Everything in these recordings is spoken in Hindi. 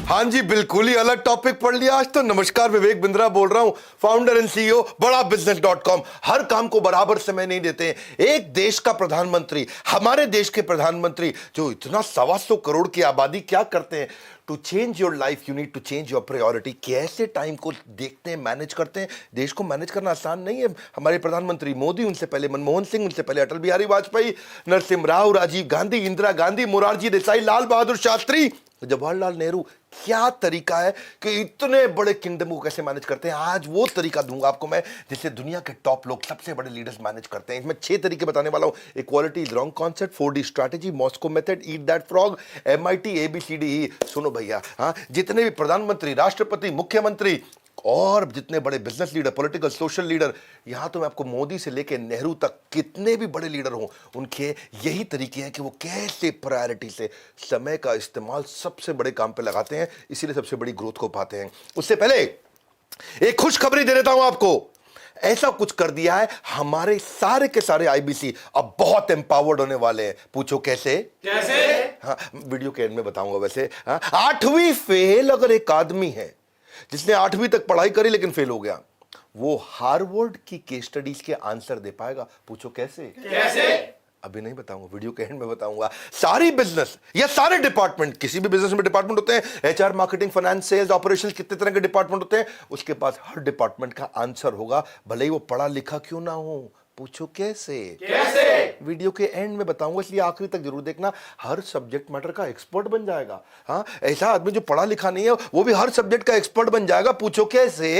हाँ जी, बिल्कुल ही अलग टॉपिक पढ़ लिया आज तो। नमस्कार, विवेक बिंद्रा बोल रहा हूं, फाउंडर एंड सीईओ बड़ा बिजनेस.com। हर काम को बराबर समय नहीं देते हैं। एक देश का प्रधानमंत्री, हमारे देश के प्रधानमंत्री जो इतना 125 करोड़ की आबादी, क्या करते हैं? To change your life you need to change your priority. कैसे टाइम को देखते हैं, मैनेज करते हैं। देश को मैनेज करना आसान नहीं है। हमारे प्रधानमंत्री मोदी, उनसे पहले मनमोहन सिंह, उनसे पहले अटल बिहारी वाजपेयी, नरसिम्हा राव, राजीव गांधी, इंदिरा गांधी, मोरारजी देसाई, लाल बहादुर शास्त्री, जवाहरलाल नेहरू। क्या तरीका है कि इतने बड़े किंगडम को कैसे मैनेज करते हैं। आज वो तरीका दूंगा आपको मैं जिससे दुनिया के टॉप लोग, सबसे बड़े लीडर्स मैनेज करते हैं। इसमें 6 तरीके बताने वाला हूं। Equality is wrong concept, 4D strategy, Moscow method, eat that frog, MIT ABCDE। सुनो भैया, हाँ, जितने भी प्रधानमंत्री, राष्ट्रपति, मुख्यमंत्री और जितने बड़े business leader, political, social leader, यहां तो मैं आपको मोदी से लेकर नेहरू तक कितने भी बड़े लीडर हों, उनके यही तरीके हैं कि वो कैसे प्रायोरिटी से समय का इस्तेमाल सबसे बड़े काम पे लगाते हैं, इसीलिए सबसे बड़ी ग्रोथ को पाते हैं। उससे पहले एक खुशखबरी दे देता हूं आपको। ऐसा कुछ कर दिया है, हमारे सारे के सारे IBC अब बहुत एम्पावर्ड होने वाले हैं। पूछो कैसे? हाँ, वीडियो के एंड में बताऊंगा। वैसे हाँ, 8वीं फेल अगर एक आदमी है जिसने 8वीं तक पढ़ाई करी लेकिन फेल हो गया, वो हार्वर्ड की केस स्टडीज के आंसर दे पाएगा। पूछो कैसे? अभी नहीं बताऊंगा, वीडियो के एंड में बताऊंगा। सारी बिजनेस या सारे डिपार्टमेंट, किसी भी बिजनेस में डिपार्टमेंट होते हैं, HR, marketing, finance, sales, operations, कितने तरह के डिपार्टमेंट होते हैं, उसके पास हर डिपार्टमेंट का आंसर होगा, भले ही वो पढ़ा लिखा क्यों ना हो। पूछो कैसे? वीडियो के एंड में बताऊंगा, इसलिए आखिरी तक जरूर देखना। हर सब्जेक्ट मैटर का एक्सपर्ट बन जाएगा। हाँ, ऐसा आदमी जो पढ़ा लिखा नहीं है वो भी हर सब्जेक्ट का एक्सपर्ट बन जाएगा। पूछो कैसे?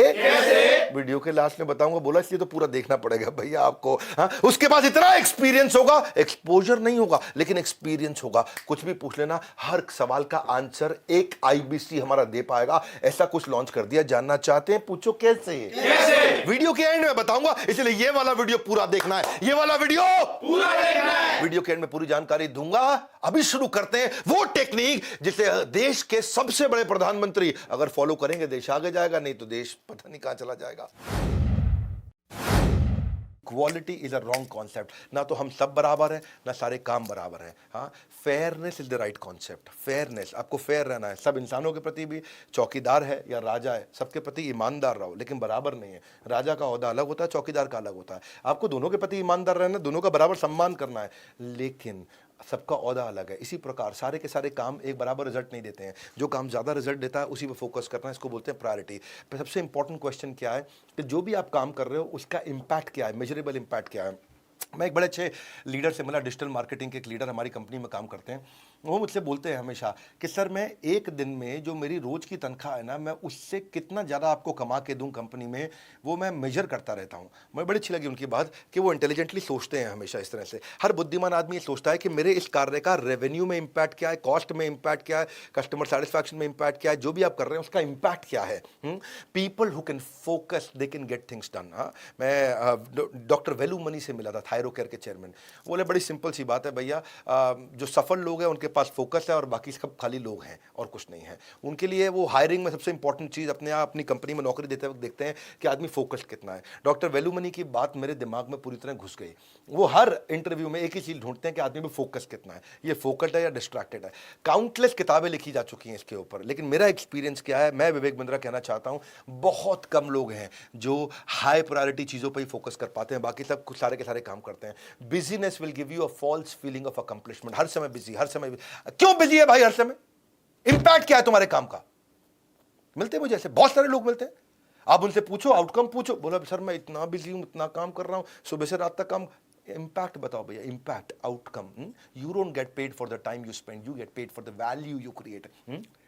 वीडियो के लास्ट में बताऊंगा, बोला इसलिए तो पूरा देखना पड़ेगा भैया आपको। हाँ, उसके पास इतना एक्सपीरियंस होगा, एक्सपोजर नहीं होगा लेकिन एक्सपीरियंस होगा। कुछ भी पूछ लेना, हर सवाल का आंसर एक IBC हमारा दे पाएगा। ऐसा कुछ लॉन्च कर दिया, जानना चाहते हैं? पूछो कैसे? वीडियो के एंड में बताऊंगा, इसलिए ये वाला वीडियो पूरा देखना है, ये वाला वीडियो पूरा देखना है। वीडियो के एंड में पूरी जानकारी दूंगा। अभी शुरू करते हैं वो टेक्निक जिसे देश के सबसे बड़े प्रधानमंत्री अगर फॉलो करेंगे, देश आगे जाएगा, नहीं तो देश पता नहीं कहां चला जाएगा। Quality is a wrong concept. ना तो हम सब बराबर हैं, ना सारे काम बराबर हैं। हाँ, fairness is the right concept. Fairness, आपको फेयर रहना है। सब इंसानों के प्रति भी, चौकीदार है या राजा है, सबके प्रति ईमानदार रहो, लेकिन बराबर नहीं है। राजा का ओहदा अलग होता है, चौकीदार का अलग होता है। आपको दोनों के प्रति ईमानदार रहना है, दोनों का बराबर सम्मान करना है, लेकिन सबका ओहदा अलग है। इसी प्रकार सारे के सारे काम एक बराबर रिजल्ट नहीं देते हैं। जो काम ज़्यादा रिजल्ट देता है उसी पे फोकस करना है, इसको बोलते हैं प्रायोरिटी। पर सबसे इंपॉर्टेंट क्वेश्चन क्या है कि जो भी आप काम कर रहे हो उसका इम्पैक्ट क्या है, मेजरेबल इम्पैक्ट क्या है। मैं एक बड़े अच्छे लीडर से मिला, डिजिटल मार्केटिंग के एक लीडर हमारी कंपनी में काम करते हैं। वो मुझसे बोलते हैं हमेशा कि सर, मैं एक दिन में जो मेरी रोज की तनख्वाह है ना, मैं उससे कितना ज़्यादा आपको कमा के दूं कंपनी में, वो मैं मेजर करता रहता हूं। मुझे बड़ी अच्छी लगी उनकी बात कि वो इंटेलिजेंटली सोचते हैं हमेशा इस तरह से। हर बुद्धिमान आदमी ये सोचता है कि मेरे इस कार्य का रेवेन्यू में इम्पैक्ट क्या है, कॉस्ट में इम्पैक्ट क्या है, कस्टमर सेटिस्फैक्शन में इम्पैक्ट क्या है, जो भी आप कर रहे हैं उसका इम्पैक्ट क्या है। People who can focus they can get things done. हाँ, मैं डॉक्टर वेलू मनी से मिला था, थायरो केयर के चेयरमैन। बोले बड़ी सिंपल सी बात है भैया, जो सफल लोग हैं उनके पास फोकस है और बाकी सब खाली लोग हैं और कुछ नहीं है। उनके लिए वो हायरिंग में सबसे इंपॉर्टेंट चीज़, अपनी कंपनी में नौकरी देते वक्त देखते हैं कि आदमी फोकस कितना है। डॉक्टर वेलुमनी की बात मेरे दिमाग में पूरी तरह घुस गई। वो हर इंटरव्यू में एक ही चीज़ ढूंढते हैं कि आदमी में फोकस कितना है, ये फोकस्ड है या डिस्ट्रैक्टेड है। काउंटलेस किताबें लिखी जा चुकी हैं इसके ऊपर, लेकिन मेरा एक्सपीरियंस क्या है, मैं विवेक बिंद्रा कहना चाहता हूँ, बहुत कम लोग हैं जो हाई प्रायोरिटी चीज़ों पर ही फोकस कर पाते हैं, बाकी सब कुछ सारे के सारे काम करते हैं। Busyness will give you a false feeling of accomplishment. हर समय बिजी, हर समय क्यों बिजी है भाई? हर समय इंपैक्ट क्या है तुम्हारे काम का? मिलते हैं मुझे ऐसे बहुत सारे लोग मिलते हैं, आप उनसे पूछो, आउटकम पूछो, बोला सर मैं इतना बिजी हूं, इतना काम कर रहा हूं, सुबह से रात तक काम। इम्पैक्ट बताओ भैया, impact, outcome. You don't get paid for the time you spend, you get paid for the value you create.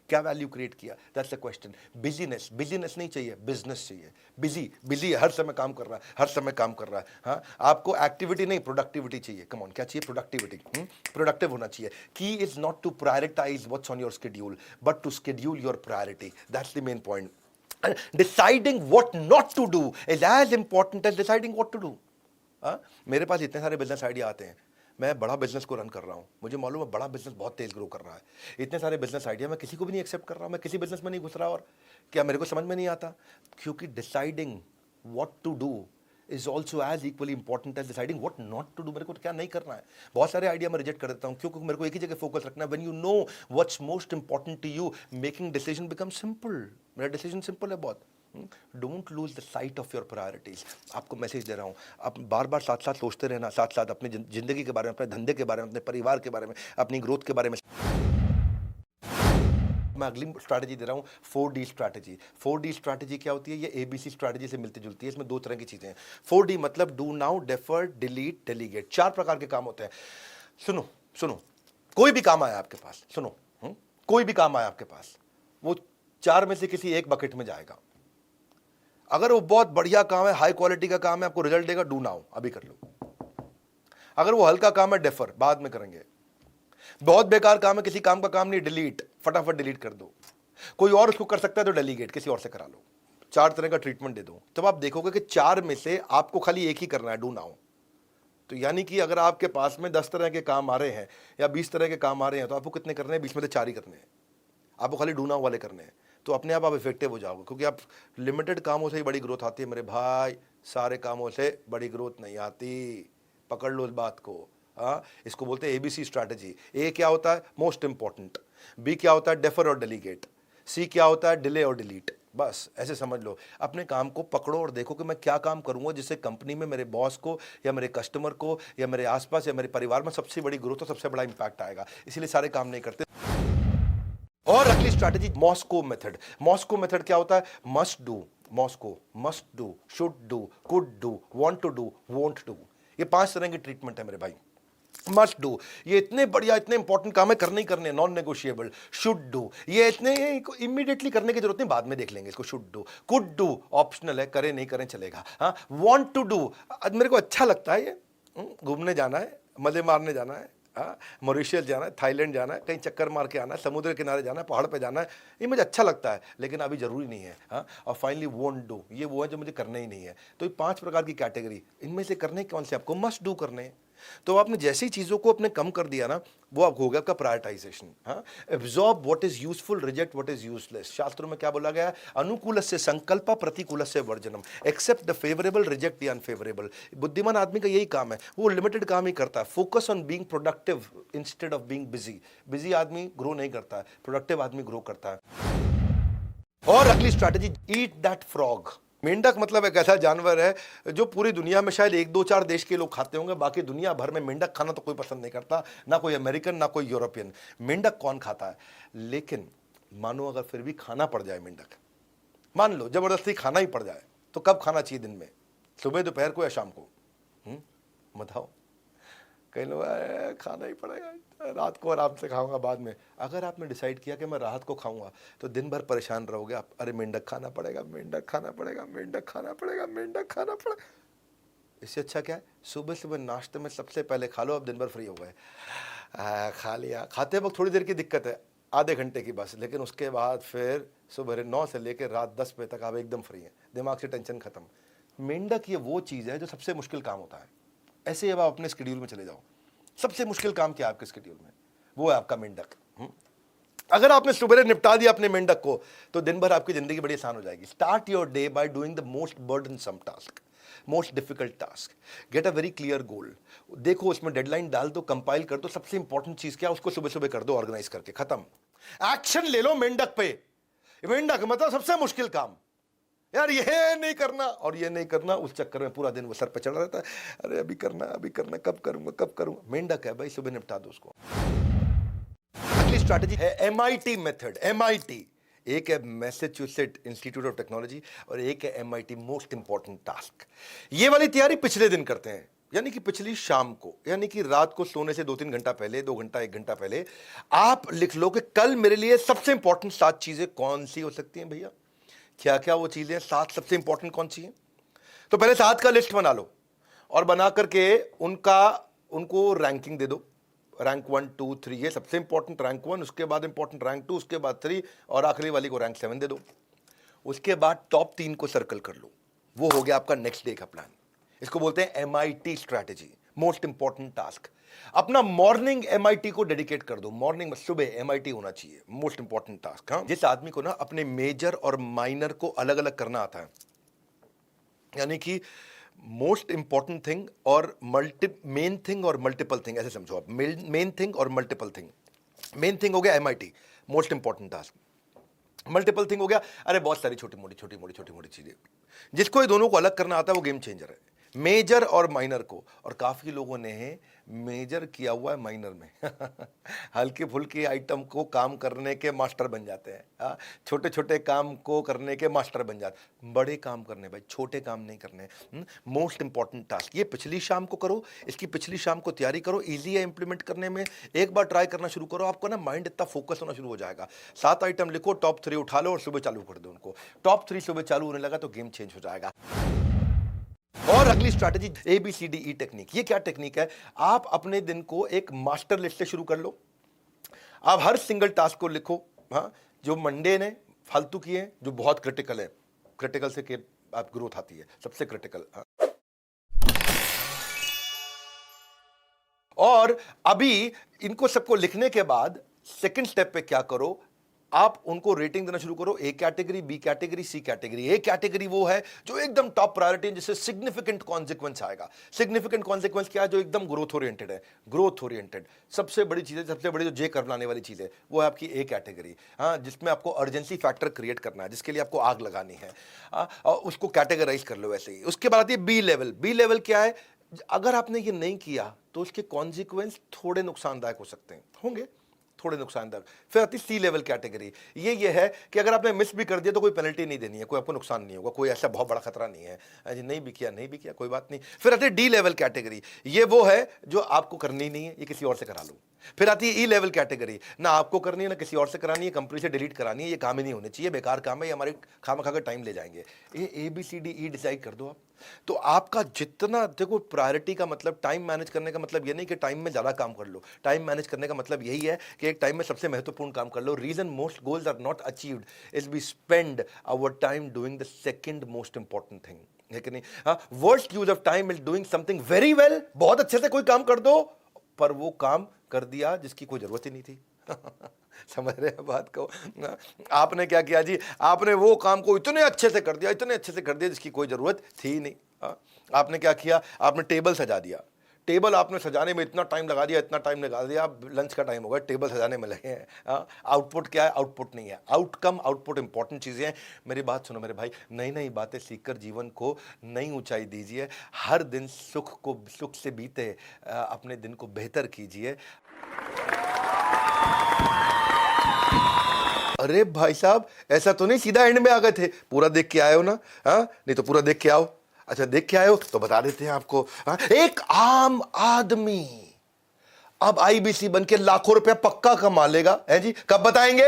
क्या वैल्यू क्रिएट किया, that's the question. Business, business नहीं चाहिए, बिजनेस चाहिए। बिजी, बिजी हर समय काम कर रहा है, हर समय काम कर रहा है। हाँ, आपको एक्टिविटी नहीं, प्रोडक्टिविटी चाहिए। कम ऑन, क्या चाहिए? प्रोडक्टिविटी। प्रोडक्टिव होना चाहिए। Key is not to prioritise what's on your schedule, but to schedule your priority. That's the main point. Deciding what not to do is as important as deciding what to do. मेरे पास इतने सारे बिजनेस आइडिया आते हैं, मैं बड़ा बिजनेस को रन कर रहा हूँ, मुझे मालूम है बड़ा बिजनेस बहुत तेज ग्रो कर रहा है। इतने सारे बिजनेस आइडिया मैं किसी को भी नहीं एक्सेप्ट कर रहा हूँ, मैं किसी बिजनेस में नहीं घुस रहा, और क्या मेरे को समझ में नहीं आता? क्योंकि deciding what to do is also as equally important as deciding what not to do. मेरे को क्या नहीं करना है। बहुत सारे आइडिया मैं रिजेक्ट कर देता हूँ क्योंकि मेरे को एक ही जगह फोकस रखना है। When you know what's most important to you, making decision become simple. मेरा डिसीजन सिंपल है बहुत। Don't lose the sight of your priorities. आपको मैसेज दे रहा हूँ, आप बार बार साथ साथ सोचते रहना, साथ साथ अपनी जिंदगी के बारे में, अपने धंधे के बारे में, अपने परिवार के बारे में, अपनी ग्रोथ के बारे में। मैं अगली स्ट्रैटेजी दे रहा हूँ 4D स्ट्रैटेजी। 4D स्ट्रैटेजी क्या होती है? ये ABC स्ट्रैटेजी से मिलती जुलती है। इसमें दो तरह की चीजें हैं। 4D मतलब do now, defer, delete, delegate. 4 प्रकार के काम होते हैं। सुनो सुनो, कोई भी काम आया आपके पास, सुनो, कोई भी काम आया आपके पास, वो 4 में से किसी एक बकेट में जाएगा। अगर वो बहुत बढ़िया काम है, हाई क्वालिटी का काम है, आपको रिजल्ट देगा, डू नाउ, अभी कर लो। अगर वो हल्का काम है, डेफर, बाद में करेंगे। बहुत बेकार काम है, किसी काम का काम नहीं, डिलीट, फटाफट डिलीट कर दो। कोई और उसको कर सकता है तो डेलीगेट, किसी और से करा लो। 4 तरह का ट्रीटमेंट दे दो। तब आप देखोगे कि 4 में से आपको खाली एक ही करना है, डू नाउ। तो यानी कि अगर आपके पास में 10 तरह के काम आ रहे हैं या 20 तरह के काम आ रहे हैं, तो आपको कितने करने हैं? 20 में से 4 ही करने हैं। आपको खाली डू नाउ वाले करने हैं। तो अपने आप इफेक्टिव हो जाओगे, क्योंकि आप लिमिटेड कामों से ही बड़ी ग्रोथ आती है मेरे भाई। सारे कामों से बड़ी ग्रोथ नहीं आती। पकड़ लो इस बात को। हाँ, इसको बोलते हैं ABC स्ट्रैटेजी। A क्या होता है? Most important. B क्या होता है? डेफर और डेलीगेट। C क्या होता है? डिले और डिलीट। बस ऐसे समझ लो। अपने काम को पकड़ो और देखो कि मैं क्या काम करूंगा जिससे कंपनी में मेरे बॉस को या मेरे कस्टमर को या मेरे आसपास या मेरे परिवार में सबसे बड़ी ग्रोथ और सबसे बड़ा इंपैक्ट आएगा। इसीलिए सारे काम नहीं करते। और अगली strategy Moscow method. Moscow method क्या होता है? Must do, Moscow, must do, should do, could do, want to do, won't do. ये 5 तरह की ट्रीटमेंट है मेरे भाई। मस्ट डू, ये इतने बढ़िया, इतने इंपॉर्टेंट काम है, करने ही करने, नॉन नेगोशिएबल। शुड डू, ये इतने इमीडिएटली करने की जरूरत नहीं, बाद में देख लेंगे इसको। Should do. Could do optional है, करें नहीं करें चलेगा। हाँ, वांट टू डू, मेरे को अच्छा लगता है, ये घूमने जाना है, मजे मारने जाना है, हाँ, मॉरिशस जाना है, थाईलैंड जाना है, कहीं चक्कर मार के आना है, समुद्र किनारे जाना है, पहाड़ पे जाना है, ये मुझे अच्छा लगता है, लेकिन अभी जरूरी नहीं है। हाँ, और फाइनली वोंट डू, ये वो है जो मुझे करना ही नहीं है। तो ये 5 प्रकार की कैटेगरी, इनमें से करने कौन से? आपको मस्ट डू करने हैं। तो आपने जैसी चीजों को अपने कम कर दिया ना, वो आपको हो गया आपका प्रायोरिटाइजेशन। हाँ, absorb what is useful, reject what is useless. शास्त्रों में क्या बोला गया है? अनुकूलस्य संकल्प, प्रतिकूलस्य वर्जनम। Accept the favourable, reject the unfavourable. बुद्धिमान आदमी का यही काम है, वो लिमिटेड काम ही करता है। Focus on being productive instead of being busy. Busy आदमी ग्रो नहीं करता है, प्रोडक्टिव आदमी ग्रो करता है। और अगली स्ट्रैटेजी, ईट दैट फ्रॉग। मेंढक मतलब एक ऐसा जानवर है जो पूरी दुनिया में शायद 1-2-4 देश के लोग खाते होंगे, बाकी दुनिया भर में मेंढक खाना तो कोई पसंद नहीं करता, ना कोई अमेरिकन ना कोई यूरोपियन। मेंढक कौन खाता है? लेकिन मानो अगर फिर भी खाना पड़ जाए मेंढक, मान लो जबरदस्ती खाना ही पड़ जाए, तो कब खाना चाहिए? दिन में, सुबह, दोपहर को या शाम को? बताओ। कई लोग खाना ही पड़ेगा, रात को आराम से खाऊंगा बाद में। अगर आपने डिसाइड किया कि मैं रात को खाऊंगा, तो दिन भर परेशान रहोगे आप। अरे मेंढक खाना पड़ेगा, मेंढक खाना पड़ेगा, मेंढक खाना पड़ेगा, मेंढक खाना पड़ेगा। इससे अच्छा क्या है? सुबह सुबह नाश्ते में सबसे पहले खा लो, अब दिन भर फ्री हो गए। खा लिया। खाते वक्त थोड़ी देर की दिक्कत है, आधे घंटे की बस, लेकिन उसके बाद फिर सुबह 9 से लेकर रात 10 बजे तक आप एकदम फ्री हैं, दिमाग से टेंशन खत्म। मेंढक ये वो चीज़ है जो सबसे मुश्किल काम होता है। ऐसे ही अब आप अपने स्केड्यूल में चले जाओ, सबसे मुश्किल काम क्या है आपके स्केड्यूल में? वो है आपका मेंढक। अगर आपने सुबह निपटा दिया अपने मेंढक को, तो दिन भर आपकी जिंदगी बड़ी आसान हो जाएगी। Start your day by doing the most burdensome task, most difficult task. Get a very clear goal. देखो उसमें डेडलाइन डाल दो, कंपाइल कर दो, सबसे इंपॉर्टेंट चीज क्या, उसको सुबह सुबह कर दो, ऑर्गेनाइज करके, खत्म। एक्शन ले लो मेंढक पे। मेंढक मतलब सबसे मुश्किल काम यार, ये नहीं करना और ये नहीं करना, उस चक्कर में पूरा दिन वो सर पे चढ़ा रहता है। अरे अभी करना, अभी करना, कब करूंगा, कब करूंगा। मेंढक है भाई, सुबह निपटा दो उसको। अगली स्ट्रैटेजी है MIT मेथड। MIT, एक है मैसेच्यूसेट इंस्टीट्यूट ऑफ टेक्नोलॉजी और एक है MIT मोस्ट इंपॉर्टेंट टास्क। ये वाली तैयारी पिछले दिन करते हैं, यानी कि पिछली शाम को, यानी कि रात को सोने से 2-3 घंटा पहले, 2 घंटा 1 घंटा पहले आप लिख लो कि कल मेरे लिए सबसे इंपॉर्टेंट 7 चीजें कौन सी हो सकती हैं भैया। क्या क्या वो चीजें, 7 सबसे इंपॉर्टेंट कौन सी हैं? तो पहले 7 का लिस्ट बना लो और बना करके उनको रैंकिंग दे दो। रैंक 1 2 3, ये सबसे इंपॉर्टेंट रैंक 1, उसके बाद इंपॉर्टेंट रैंक 2, उसके बाद 3 और आखिरी वाली को रैंक 7 दे दो। उसके बाद टॉप 3 को सर्कल कर लो। वो हो गया आपका नेक्स्ट डे का प्लान। इसको बोलते हैं MIT strategy, most important task. अपना मॉर्निंग MIT को डेडिकेट कर दो। मॉर्निंग में सुबह MIT होना चाहिए, मोस्ट इंपॉर्टेंट टास्क। हाँ, जिस आदमी को ना अपने मेजर और माइनर को अलग अलग करना आता है, यानी कि मोस्ट इंपॉर्टेंट थिंग और मेन थिंग और मल्टीपल थिंग, ऐसे समझो आप, मेन थिंग और मल्टीपल थिंग। मेन थिंग हो गया MIT, most important task. Multiple thing हो गया अरे बहुत सारी छोटी मोटी चीजें। जिसको ये दोनों को अलग करना आता है वो गेम चेंजर है, मेजर और माइनर को। और काफी लोगों ने मेजर किया हुआ है माइनर में हल्के फुल्के आइटम को काम करने के मास्टर बन जाते हैं, छोटे छोटे काम को करने के मास्टर बन जाते हैं। बड़े काम करने भाई, छोटे काम नहीं करने। मोस्ट इंपॉर्टेंट टास्क ये पिछली शाम को करो, इसकी पिछली शाम को तैयारी करो, इजी है इंप्लीमेंट करने में। एक बार ट्राई करना शुरू करो, आपको ना माइंड इतना फोकस होना शुरू हो जाएगा। 7 आइटम लिखो, टॉप 3 उठा लो और सुबह चालू कर दो उनको। टॉप 3 सुबह चालू होने लगा तो गेम चेंज हो जाएगा। और अगली स्ट्रैटेजी ABCDE टेक्निक। ये क्या टेक्निक है? आप अपने दिन को एक मास्टर लिस्ट से शुरू कर लो। आप हर सिंगल टास्क को लिखो, हाँ, जो मंडे ने फालतू किए, जो बहुत क्रिटिकल है, क्रिटिकल से के आप ग्रोथ आती है, सबसे क्रिटिकल। हाँ। और अभी इनको सबको लिखने के बाद सेकंड स्टेप पे क्या करो, आप उनको रेटिंग देना शुरू करो। A category, B category, C category. A category वो है जो एकदम टॉप प्रायोरिटी है, जिससे सिग्निफिकेंट कॉन्सिक्वेंस आएगा। सिग्निफिकेंट कॉन्सिक्वेंस क्या है? जो एकदम ग्रोथ ओरिएंटेड है, ग्रोथ ओरिएंटेड। सबसे बड़ी चीज है, सबसे बड़ी जो जे कर्व लाने वाली चीज है, वो है आपकी A कैटेगरी। हाँ, जिसमें आपको अर्जेंसी फैक्टर क्रिएट करना है, जिसके लिए आपको आग लगानी है। और उसको कैटेगराइज कर लो वैसे ही। उसके बाद आती है B लेवल। B लेवल क्या है? अगर आपने ये नहीं किया तो उसके कॉन्सिक्वेंस थोड़े नुकसानदायक हो सकते हैं, होंगे थोड़े नुकसानदायक। फिर आती C लेवल कैटेगरी। ये है कि अगर आपने मिस भी कर दिया तो कोई पेनल्टी नहीं देनी है, कोई आपको नुकसान नहीं होगा, कोई ऐसा बहुत बड़ा खतरा नहीं है, नहीं भी किया कोई बात नहीं। फिर आती है D लेवल कैटेगरी। ये वो है जो आपको करनी नहीं है, ये किसी और से करा लो। फिर आती है E लेवल कैटेगरी। ना आपको करनी है ना किसी और से करानी है, कंपनी से डिलीट करानी है, ये काम ही नहीं होने चाहिए, बेकार काम है, ये हमारे खामा खा कर टाइम ले जाएंगे। ये ABCDE डिसाइड कर दो आप। तो आपका जितना, देखो प्रायोरिटी का मतलब, टाइम मैनेज करने का मतलब ये नहीं कि टाइम में ज्यादा काम कर लो। टाइम मैनेज करने का मतलब यही है कि एक टाइम में सबसे महत्वपूर्ण काम कर लो। Reason most goals are not achieved is we spend our time doing the second most important thing, है कि नहीं? हाँ, worst use of time is doing something very well. बहुत अच्छे से कोई काम कर दो, पर वो काम कर दिया जिसकी कोई जरूरत ही नहीं थी समझ रहे हैं बात को? आपने क्या किया जी? आपने वो काम को इतने अच्छे से कर दिया जिसकी कोई जरूरत थी नहीं। आपने क्या किया? आपने टेबल सजा दिया। टेबल आपने सजाने में इतना टाइम लगा दिया, लंच का टाइम हो गया, टेबल सजाने में लगे हैं। आउटपुट क्या है? आउटपुट नहीं है, आउटकम। आउटपुट इंपॉर्टेंट चीजें हैं। मेरी बात सुनो मेरे भाई, नई नई बातें सीखकर जीवन को नई ऊंचाई दीजिए। हर दिन सुख से बीते, अपने दिन को बेहतर कीजिए। अरे भाई साहब, ऐसा तो नहीं सीधा एंड में आ गए थे? पूरा देख के आए हो ना? हाँ, नहीं तो पूरा देख के आओ। अच्छा, देख के आए हो तो बता देते हैं आपको। हाँ? एक आम आदमी अब IBC बन के लाखों रुपया पक्का कमा लेगा, है जी? कब बताएंगे?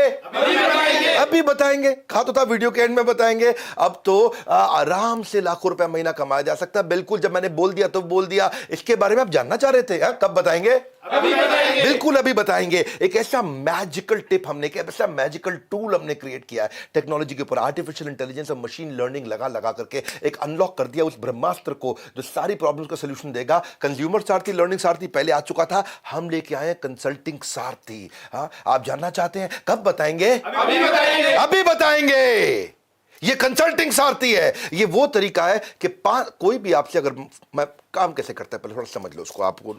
अभी बताएंगे। कहा तो था वीडियो के एंड में बताएंगे। अब तो आराम से लाखों रुपया महीना कमाया जा सकता है। बिल्कुल, जब मैंने बोल दिया तो बोल दिया। इसके बारे में आप जानना चाह रहे थे? कब बताएंगे? बिल्कुल अभी बताएंगे। एक ऐसा मैजिकल टिप हमने, ऐसा मैजिकल टूल हमने क्रिएट किया है टेक्नोलॉजी के ऊपर। आर्टिफिशियल इंटेलिजेंस और मशीन लर्निंग लगा करके एक अनलॉक कर दिया उस ब्रह्मास्त्र को जो सारी प्रॉब्लम्स का सोल्यूशन देगा। कंज्यूमर सारथी, लर्निंग सारथी पहले आ चुका था, हम लेके आए कंसल्टिंग सारथी। हाँ, आप जानना चाहते हैं? कब बताएंगे? अभी बताएंगे। ये कंसल्टिंग सारथी है। ये वो तरीका है कि कोई भी आपसे, अगर मैं काम कैसे करता है पहले थोड़ा समझ लो उसको। आपको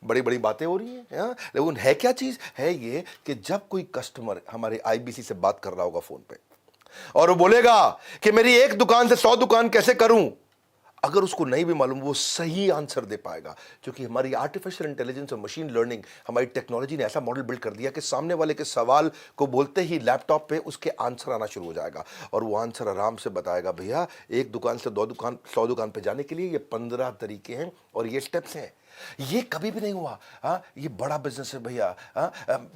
बड़ी बड़ी बातें हो रही हैं, लेकिन है क्या चीज है? ये कि जब कोई कस्टमर हमारे IBC से बात कर रहा होगा फोन पे और वो बोलेगा कि मेरी एक दुकान से 100 दुकान कैसे करूं, अगर उसको नहीं भी मालूम, वो सही आंसर दे पाएगा। क्योंकि हमारी आर्टिफिशियल इंटेलिजेंस और मशीन लर्निंग, हमारी टेक्नोलॉजी ने ऐसा मॉडल बिल्ड कर दिया कि सामने वाले के सवाल को बोलते ही लैपटॉप पे उसके आंसर आना शुरू हो जाएगा। और वो आंसर आराम से बताएगा, भैया एक दुकान से 100 दुकान पे जाने के लिए ये 15 तरीके हैं और ये स्टेप्स हैं। ये कभी भी नहीं हुआ। हाँ, ये बड़ा बिजनेस है भैया।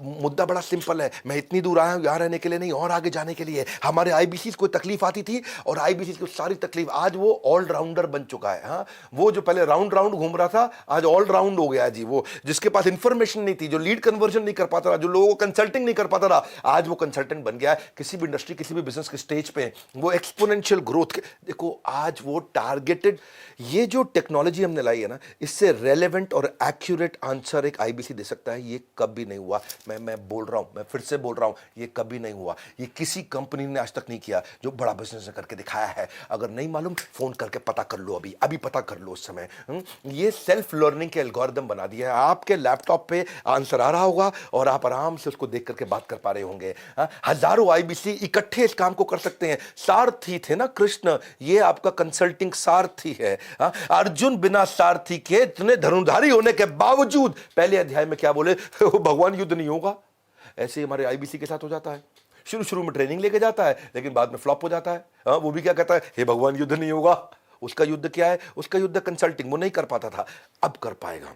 मुद्दा बड़ा सिंपल है। मैं इतनी दूर आया हूं यहां रहने के लिए नहीं, और आगे जाने के लिए। हमारे IBC को तकलीफ आती थी और IBC की सारी तकलीफ, आज वो ऑलराउंडर बन चुका है। हाँ, वो जो पहले राउंड घूम रहा था, आज ऑलराउंड हो गया जी। वो जिसके पास इंफॉर्मेशन नहीं थी, जो लीड कन्वर्जन नहीं कर पाता था, जो लोगों को कंसल्टिंग नहीं कर पाता था, आज वो कंसल्टेंट बन गया है। किसी भी इंडस्ट्री, किसी भी बिजनेस के स्टेज पे वो एक्सपोनेंशियल ग्रोथ देखो, आज वो टारगेटेड, ये जो टेक्नोलॉजी हमने लाई है ना, इससे रेलेवेंट और एक्यूरेट आंसर एक IBC दे सकता है। ये कभी नहीं हुआ। मैं बोल रहा हूं, मैं फिर से बोल रहा हूं, ये कभी नहीं हुआ। ये किसी कंपनी ने आज तक नहीं किया जो बड़ा बिजनेस करके दिखाया है। अगर नहीं मालूम, फोन करके पता कर लो। लो, अभी अभी पता कर लो उस समय। ये सेल्फ लर्निंग के एल्गोरिदम बना दिया है। आपके लैपटॉप पे आंसर आ रहा होगा और आप आराम से उसको देख करके बात कर पा रहे होंगे। हजारों आईबीसी इकट्ठे इस काम को कर सकते हैं। सारथी थे ना कृष्ण, ये आपका कंसल्टिंग सारथी है। अर्जुन बिना सारथी के इतने धनुर्धारी होने के बावजूद पहले अध्याय में क्या बोले, भगवान युद्ध नहीं होगा। ऐसे ही हमारे आईबीसी के साथ हो जाता है। शुरू शुरू में ट्रेनिंग लेके जाता है, लेकिन बाद में फ्लॉप हो जाता है। वो भी क्या कहता है, हे भगवान युद्ध नहीं होगा। उसका युद्ध क्या है, उसका युद्ध कंसल्टिंग, वो नहीं कर पाता था, अब कर पाएगा।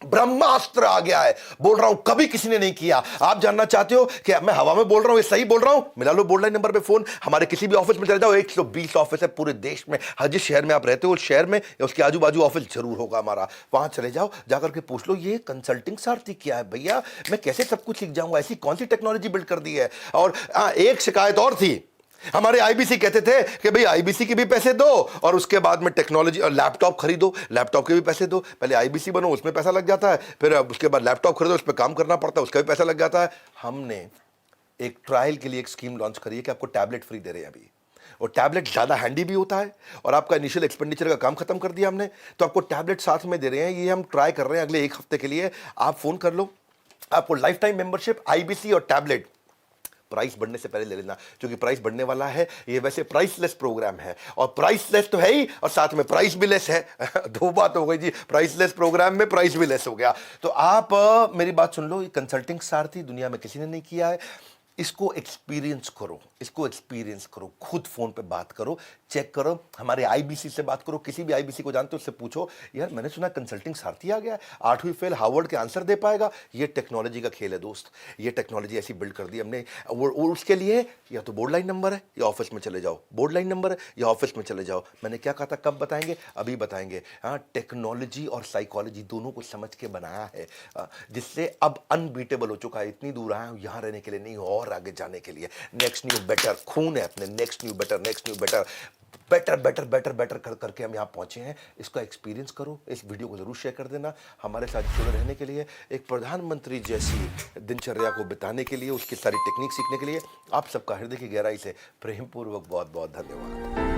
ब्रह्मास्त्र आ गया है, बोल रहा हूं कभी किसी ने नहीं किया। आप जानना चाहते हो कि मैं हवा में बोल रहा हूं ये सही बोल रहा हूं, मिला लो बोर्ड लाइन नंबर पे फोन। हमारे किसी भी ऑफिस में चले जाओ, 120 ऑफिस है पूरे देश में। हर जिस शहर में आप रहते हो उस शहर में या उसके आजू बाजू ऑफिस जरूर होगा हमारा। वहां चले जाओ, जाकर के पूछ लो ये कंसल्टिंग सारथी क्या है भैया, मैं कैसे सब कुछ सीख जाऊंगा, ऐसी कौन सी टेक्नोलॉजी बिल्ड कर दी है। और एक शिकायत और थी, हमारे आईबीसी कहते थे कि भाई आईबीसी के भी पैसे दो और उसके बाद में टेक्नोलॉजी और लैपटॉप खरीदो, लैपटॉप के भी पैसे दो। पहले आईबीसी बनो, उसमें पैसा लग जाता है, फिर उसके बाद लैपटॉप खरीदो, उस पर काम करना पड़ता है, उसका भी पैसा लग जाता है। हमने एक ट्रायल के लिए एक स्कीम लॉन्च करी है कि आपको टैबलेट फ्री दे रहे हैं अभी, और टैबलेट ज़्यादा हैंडी भी होता है और आपका इनिशियल एक्सपेंडिचर का काम खत्म कर दिया हमने, तो आपको टैबलेट साथ में दे रहे हैं। ये हम ट्राई कर रहे हैं अगले 1 हफ्ते के लिए। आप फ़ोन कर लो, आपको लाइफ टाइम मेंबरशिप, आईबीसी और टैबलेट। प्राइस बढ़ने से पहले ले लेना, क्योंकि प्राइस बढ़ने वाला है। ये वैसे प्राइसलेस प्रोग्राम है, और प्राइसलेस तो है ही और साथ में प्राइस भी लेस है। दो बात हो गई जी, प्राइसलेस प्रोग्राम में प्राइस भी लेस हो गया। तो आप मेरी बात सुन लो, ये कंसल्टिंग सारथी दुनिया में किसी ने नहीं किया है। इसको एक्सपीरियंस करो, इसको एक्सपीरियंस करो, खुद फोन पे बात करो, चेक करो, हमारे आईबीसी से बात करो, किसी भी आईबीसी को जानते हो उससे पूछो, यार मैंने सुना कंसल्टिंग सारथी आ गया है, 8वीं फेल हार्वर्ड के आंसर दे पाएगा। ये टेक्नोलॉजी का खेल है दोस्त, ये टेक्नोलॉजी ऐसी बिल्ड कर दी हमने। और उसके लिए या तो बोर्ड लाइन नंबर है या ऑफिस में चले जाओ, बोर्ड लाइन नंबर है या ऑफिस में चले जाओ। मैंने क्या कहा था, कब बताएंगे, अभी बताएंगे। हाँ, टेक्नोलॉजी और साइकोलॉजी दोनों को समझ के बनाया है, जिससे अब अनबीटेबल हो चुका है। इतनी दूर आया हूं यहाँ रहने के लिए नहीं, और आगे जाने के लिए। नेक्स्ट न्यू बेटर खून है अपने, next new better, next new better, better better better better कर करके हम यहाँ पहुंचे हैं। इसका एक्सपीरियंस करो, इस वीडियो को जरूर शेयर कर देना। हमारे साथ जुड़े रहने के लिए, एक प्रधानमंत्री जैसी दिनचर्या को बिताने के लिए, उसकी सारी टेक्निक सीखने के लिए आप सबका हृदय की गहराई से प्रेमपूर्वक बहुत बहुत धन्यवाद।